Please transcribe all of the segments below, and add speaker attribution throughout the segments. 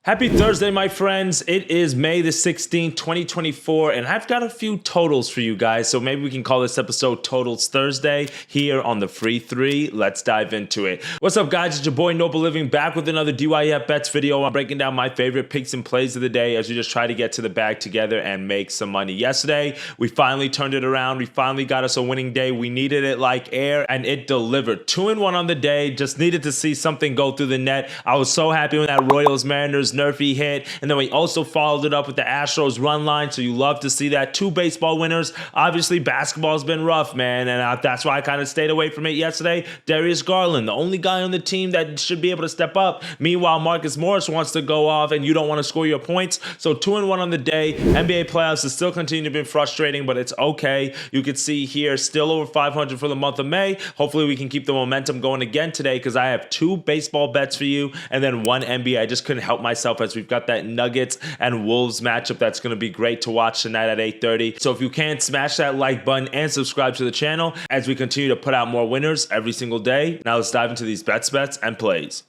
Speaker 1: Happy Thursday, my friends. It is May the 16th, 2024, and I've got a few totals for you guys, so maybe we can call this episode Totals Thursday here on the Free 3. Let's dive into it. What's up, guys? It's your boy Noble Living back with another DYF Bets video. I'm breaking down my favorite picks and plays of the day as we just try to get to the bag together and make some money. Yesterday, we finally turned it around. We finally got us a winning day. We needed it like air, and it delivered. 2-1 on the day. Just needed to see something go through the net. I was so happy when that Royals-Mariners nerfy hit, and then we also followed it up with the Astros run line, so you love to see that. 2 baseball winners. Obviously, basketball's been rough, man, and that's why I kind of stayed away from it yesterday. Darius Garland, the only guy on the team that should be able to step up. Meanwhile, Marcus Morris wants to go off, and you don't want to score your points, so 2-1 on the day. NBA playoffs is still continuing to be frustrating, but it's okay. You can see here, still over 500 for the month of May. Hopefully, we can keep the momentum going again today, because I have 2 baseball bets for you, and then 1 NBA. I just couldn't help myself as we've got that Nuggets and Wolves matchup that's going to be great to watch tonight at 8:30. So if you can, smash that like button and subscribe to the channel as we continue to put out more winners every single day. Now let's dive into these bets and plays.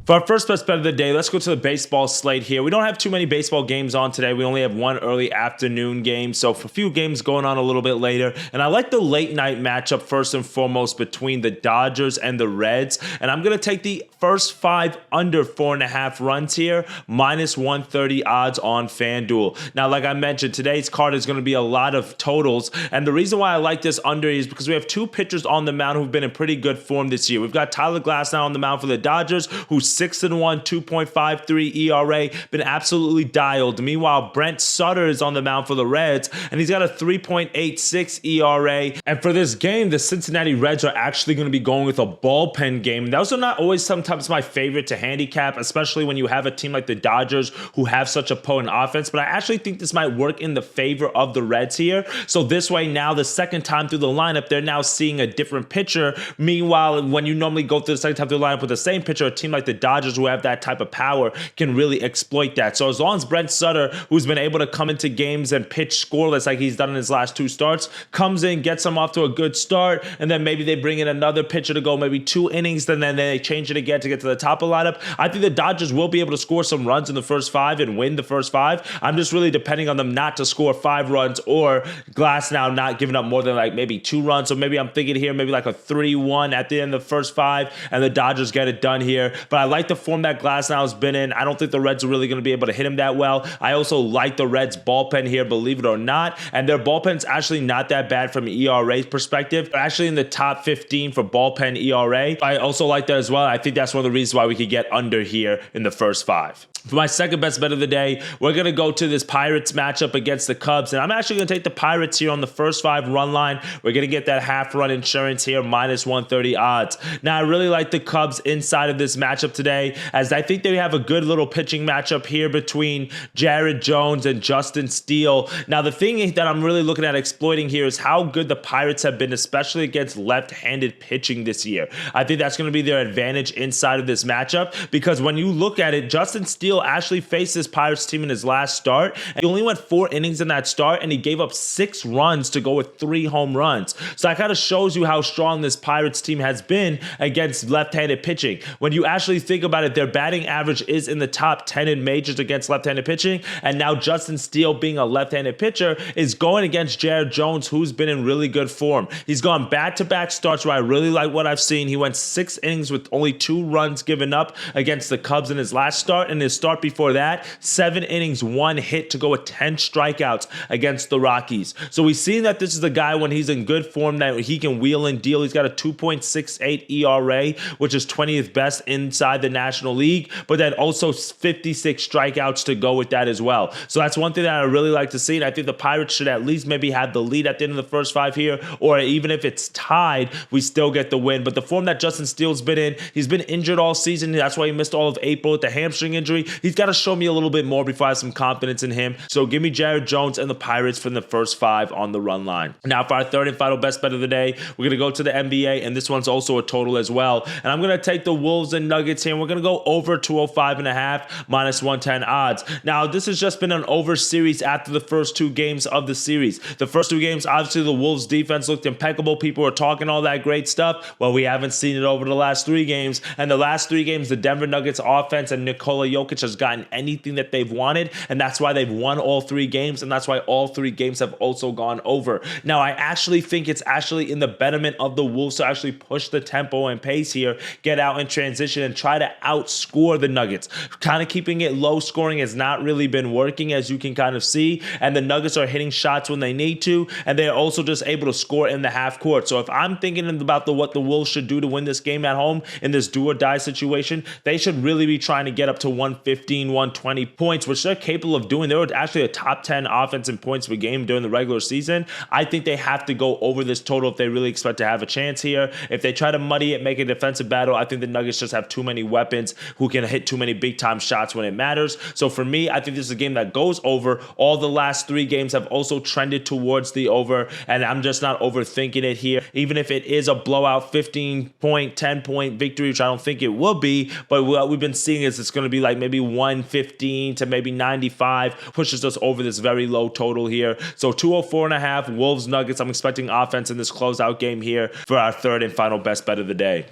Speaker 1: For our first best bet of the day, let's go to the baseball slate here. We don't have too many baseball games on today. We only have 1 early afternoon game, so a few games going on a little bit later. And I like the late night matchup first and foremost between the Dodgers and the Reds. And I'm going to take the first 5 under 4.5 runs here, minus 130 odds on FanDuel. Now, like I mentioned, today's card is going to be a lot of totals. And the reason why I like this under is because we have 2 pitchers on the mound who've been in pretty good form this year. We've got Tyler Glasnow on the mound for the Dodgers, who's 6-1, 2.53 ERA, been absolutely dialed. Meanwhile, Brent Sutter is on the mound for the Reds, and he's got a 3.86 ERA. And for this game, the Cincinnati Reds are actually going to be going with a bullpen game. Those are not always sometimes my favorite to handicap, especially when you have a team like the Dodgers who have such a potent offense, but I actually think this might work in the favor of the Reds here. So this way, now the second time through the lineup, they're now seeing a different pitcher. Meanwhile, when you normally go through the second time through the lineup with the same pitcher, a team like the Dodgers who have that type of power can really exploit that. So as long as Brent Sutter, who's been able to come into games and pitch scoreless like he's done in his last 2 starts, comes in, gets them off to a good start, and then maybe they bring in another pitcher to go maybe 2 innings, then they change it again to get to the top of the lineup. I think the Dodgers will be able to score some runs in the first 5 and win the first 5. I'm just really depending on them not to score 5 runs or Glasnow not giving up more than like maybe 2 runs. So maybe I'm thinking here maybe like a 3-1 at the end of the first 5, and the Dodgers get it done here. But I like the form that Glasnow's been in. I don't think the Reds are really going to be able to hit him that well. I also like the Reds bullpen here, believe it or not, and their bullpen's actually not that bad from an ERA perspective. They're actually in the top 15 for bullpen ERA. I also like that as well. I think that's one of the reasons why we could get under here in the first 5. For my second best bet of the day, we're going to go to this Pirates matchup against the Cubs, and I'm actually going to take the Pirates here on the first 5 run line. We're going to get that half-run insurance here, minus 130 odds. Now, I really like the Cubs inside of this matchup today, as I think they have a good little pitching matchup here between Jared Jones and Justin Steele. Now, the thing that I'm really looking at exploiting here is how good the Pirates have been, especially against left-handed pitching this year. I think that's going to be their advantage inside of this matchup, because when you look at it, Justin Steele actually faced this Pirates team in his last start, and he only went 4 innings in that start, and he gave up 6 runs to go with 3 home runs. So that kind of shows you how strong this Pirates team has been against left-handed pitching. When you actually think about it, their batting average is in the top 10 in majors against left-handed pitching, and now Justin Steele, being a left-handed pitcher, is going against Jared Jones, who's been in really good form. He's gone back-to-back starts where I really like what I've seen. He went 6 innings with only 2 runs given up against the Cubs in his last start, and his start before that, 7 innings, 1 hit to go with 10 strikeouts against the Rockies. So we've seen that this is the guy when he's in good form that he can wheel and deal. He's got a 2.68 ERA, which is 20th best inside the National League, but then also 56 strikeouts to go with that as well. So that's one thing that I really like to see, and I think the Pirates should at least maybe have the lead at the end of the first 5 here, or even if it's tied, we still get the win. But the form that Justin Steele's been in, he's been injured all season. That's why he missed all of April with the hamstring injury. He's got to show me a little bit more before I have some confidence in him. So give me Jared Jones and the Pirates from the first 5 on the run line. Now for our third and final best bet of the day, we're going to go to the NBA, and this one's also a total as well. And I'm going to take the Wolves and Nuggets here, and we're going to go over 205.5 minus 110 odds. Now this has just been an over series after the first 2 games of the series. The first 2 games, obviously the Wolves defense looked impeccable. People were talking all that great stuff. Well, we haven't seen it over the last 3 games. And the last 3 games, the Denver Nuggets offense and Nikola Jokic has gotten anything that they've wanted. And that's why they've won all 3 games. And that's why all 3 games have also gone over. Now, I actually think it's actually in the betterment of the Wolves to actually push the tempo and pace here, get out in transition and try to outscore the Nuggets. Kind of keeping it low scoring has not really been working, as you can kind of see. And the Nuggets are hitting shots when they need to. And they're also just able to score in the half court. So if I'm thinking about what the Wolves should do to win this game at home in this do or die situation, they should really be trying to get up to 115, 120 points, which they're capable of doing. They were actually a top 10 offense in points per game during the regular season. I think they have to go over this total if they really expect to have a chance here. If they try to muddy it, make a defensive battle, I think the Nuggets just have too many weapons who can hit too many big time shots when it matters. So for me, I think this is a game that goes over. All the last 3 games have also trended towards the over, and I'm just not overthinking it here. Even if it is a blowout 15-point, 10-point victory, which I don't think it will be, but what we've been seeing is it's going to be like maybe 115 to maybe 95, pushes us over this very low total here. So 204.5 Wolves Nuggets. I'm expecting offense in this closeout game here for our third and final best bet of the day.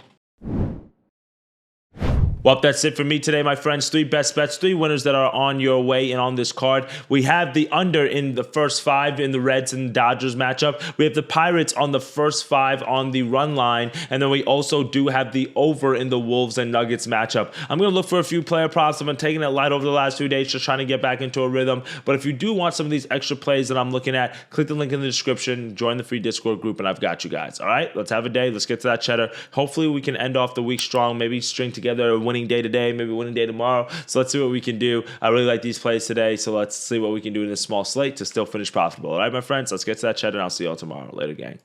Speaker 1: Well, that's it for me today, my friends. 3 best bets, 3 winners that are on your way and on this card. We have the under in the first 5 in the Reds and Dodgers matchup. We have the Pirates on the first 5 on the run line. And then we also do have the over in the Wolves and Nuggets matchup. I'm going to look for a few player props. I've been taking it light over the last few days, just trying to get back into a rhythm. But if you do want some of these extra plays that I'm looking at, click the link in the description, join the free Discord group, and I've got you guys. All right, let's have a day. Let's get to that cheddar. Hopefully we can end off the week strong, maybe string together a winning day today, maybe winning day tomorrow. So let's see what we can do. I really like these plays today, so let's see what we can do in this small slate to still finish profitable. All right, my friends, let's get to that chat, and I'll see you all tomorrow. Later, gang.